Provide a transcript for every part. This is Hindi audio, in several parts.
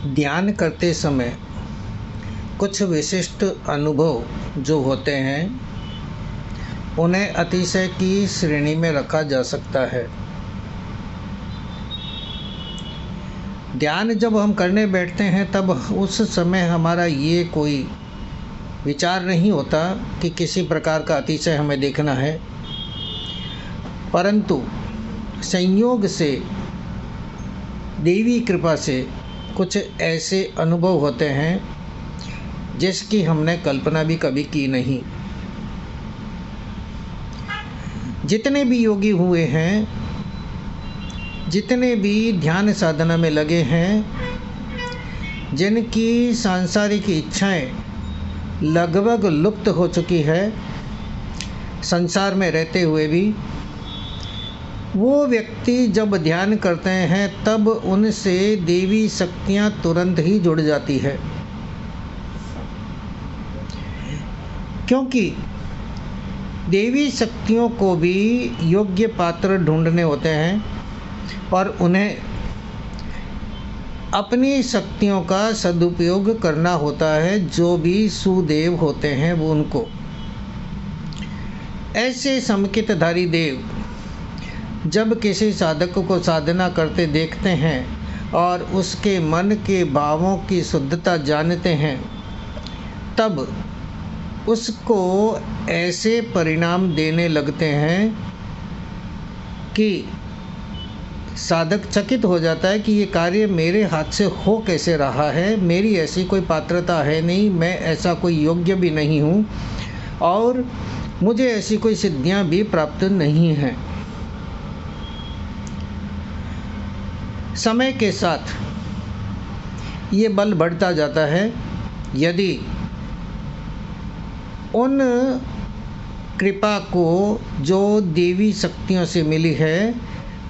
ध्यान करते समय कुछ विशिष्ट अनुभव जो होते हैं उन्हें अतिशय की श्रेणी में रखा जा सकता है। ध्यान जब हम करने बैठते हैं तब उस समय हमारा ये कोई विचार नहीं होता कि किसी प्रकार का अतिशय हमें देखना है, परंतु संयोग से देवी कृपा से कुछ ऐसे अनुभव होते हैं जिसकी हमने कल्पना भी कभी की नहीं। जितने भी योगी हुए हैं, जितने भी ध्यान साधना में लगे हैं, जिनकी सांसारिक इच्छाएं लगभग लुप्त हो चुकी है संसार में रहते हुए भी, वो व्यक्ति जब ध्यान करते हैं तब उनसे देवी शक्तियाँ तुरंत ही जुड़ जाती है। क्योंकि देवी शक्तियों को भी योग्य पात्र ढूंढने होते हैं और उन्हें अपनी शक्तियों का सदुपयोग करना होता है। जो भी सुदेव होते हैं वो उनको ऐसे समकितधारी देव जब किसी साधक को साधना करते देखते हैं और उसके मन के भावों की शुद्धता जानते हैं, तब उसको ऐसे परिणाम देने लगते हैं कि साधक चकित हो जाता है कि ये कार्य मेरे हाथ से हो कैसे रहा है। मेरी ऐसी कोई पात्रता है नहीं, मैं ऐसा कोई योग्य भी नहीं हूँ और मुझे ऐसी कोई सिद्धियाँ भी प्राप्त नहीं हैं। समय के साथ ये बल बढ़ता जाता है। यदि उन कृपा को जो देवी शक्तियों से मिली है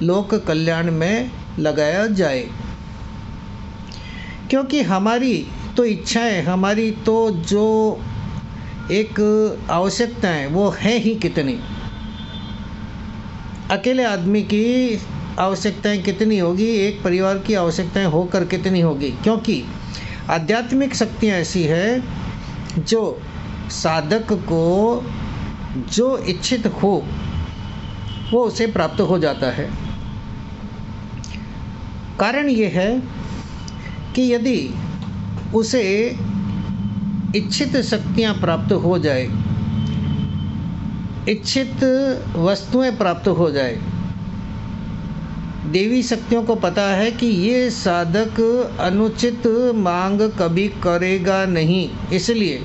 लोक कल्याण में लगाया जाए, क्योंकि हमारी तो इच्छाएं, हमारी तो जो एक आवश्यकताएं वो है ही कितनी। अकेले आदमी की आवश्यकताएं कितनी होगी, एक परिवार की आवश्यकताएं होकर कितनी होगी। क्योंकि आध्यात्मिक शक्तियाँ ऐसी है जो साधक को जो इच्छित हो वो उसे प्राप्त हो जाता है। कारण ये है कि यदि उसे इच्छित शक्तियाँ प्राप्त हो जाए, इच्छित वस्तुएं प्राप्त हो जाए, देवी शक्तियों को पता है कि ये साधक अनुचित मांग कभी करेगा नहीं, इसलिए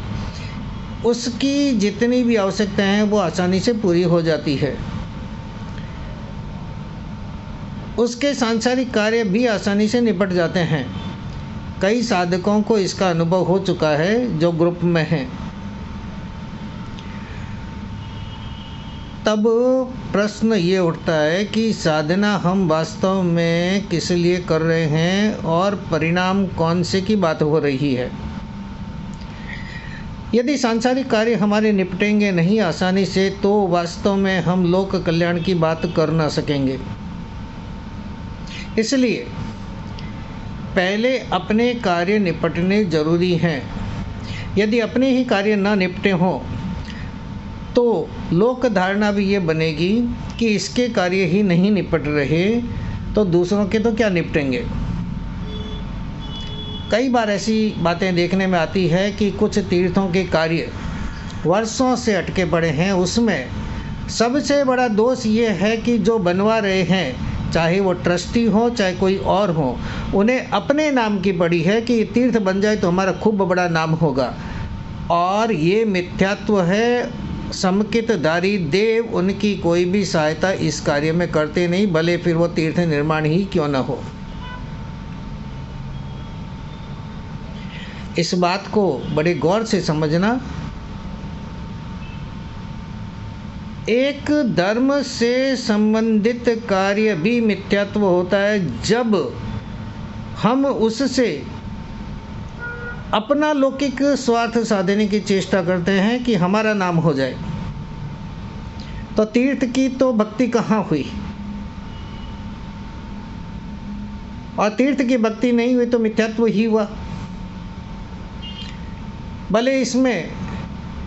उसकी जितनी भी आवश्यकताएं हैं वो आसानी से पूरी हो जाती है। उसके सांसारिक कार्य भी आसानी से निपट जाते हैं। कई साधकों को इसका अनुभव हो चुका है जो ग्रुप में हैं। तब प्रश्न ये उठता है कि साधना हम वास्तव में किस लिए कर रहे हैं और परिणाम कौन से की बात हो रही है। यदि सांसारिक कार्य हमारे निपटेंगे नहीं आसानी से तो वास्तव में हम लोक कल्याण की बात कर ना सकेंगे। इसलिए पहले अपने कार्य निपटने जरूरी हैं। यदि अपने ही कार्य ना निपटे हों तो लोक धारणा भी ये बनेगी कि इसके कार्य ही नहीं निपट रहे तो दूसरों के तो क्या निपटेंगे। कई बार ऐसी बातें देखने में आती है कि कुछ तीर्थों के कार्य वर्षों से अटके पड़े हैं। उसमें सबसे बड़ा दोष ये है कि जो बनवा रहे हैं, चाहे वो ट्रस्टी हो चाहे कोई और हो, उन्हें अपने नाम की पड़ी है कि ये तीर्थ बन जाए तो हमारा खूब बड़ा नाम होगा। और ये मिथ्यात्व है। समकितधारी देव उनकी कोई भी सहायता इस कार्य में करते नहीं, भले फिर वो तीर्थ निर्माण ही क्यों न हो। इस बात को बड़े गौर से समझना। एक धर्म से संबंधित कार्य भी मिथ्यात्व होता है जब हम उससे अपना लौकिक स्वार्थ साधने की चेष्टा करते हैं कि हमारा नाम हो जाए। तो तीर्थ की तो भक्ति कहाँ हुई। और तीर्थ की भक्ति नहीं हुई तो मिथ्यात्व ही हुआ। भले इसमें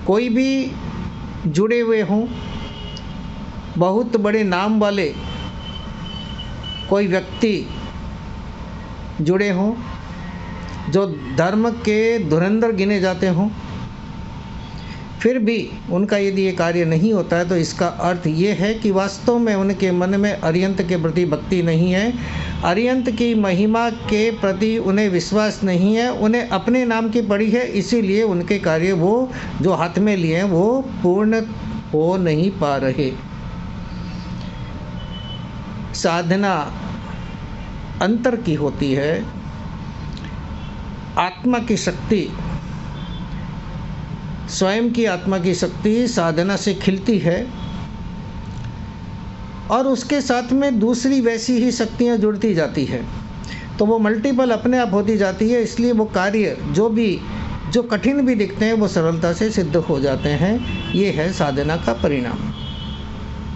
कोई भी जुड़े हुए हों, बहुत बड़े नाम वाले कोई व्यक्ति जुड़े हों जो धर्म के धुरंधर गिने जाते हों, फिर भी उनका यदि ये कार्य नहीं होता है तो इसका अर्थ ये है कि वास्तव में उनके मन में अरिहंत के प्रति भक्ति नहीं है, अरिहंत की महिमा के प्रति उन्हें विश्वास नहीं है, उन्हें अपने नाम की पड़ी है, इसीलिए उनके कार्य वो जो हाथ में लिए हैं वो पूर्ण हो नहीं पा रहे। साधना अंतर की होती है, आत्मा की शक्ति, स्वयं की आत्मा की शक्ति साधना से खिलती है और उसके साथ में दूसरी वैसी ही शक्तियाँ जुड़ती जाती है, तो वो मल्टीपल अपने आप होती जाती है। इसलिए वो कार्य जो कठिन भी दिखते हैं वो सरलता से सिद्ध हो जाते हैं। ये है साधना का परिणाम।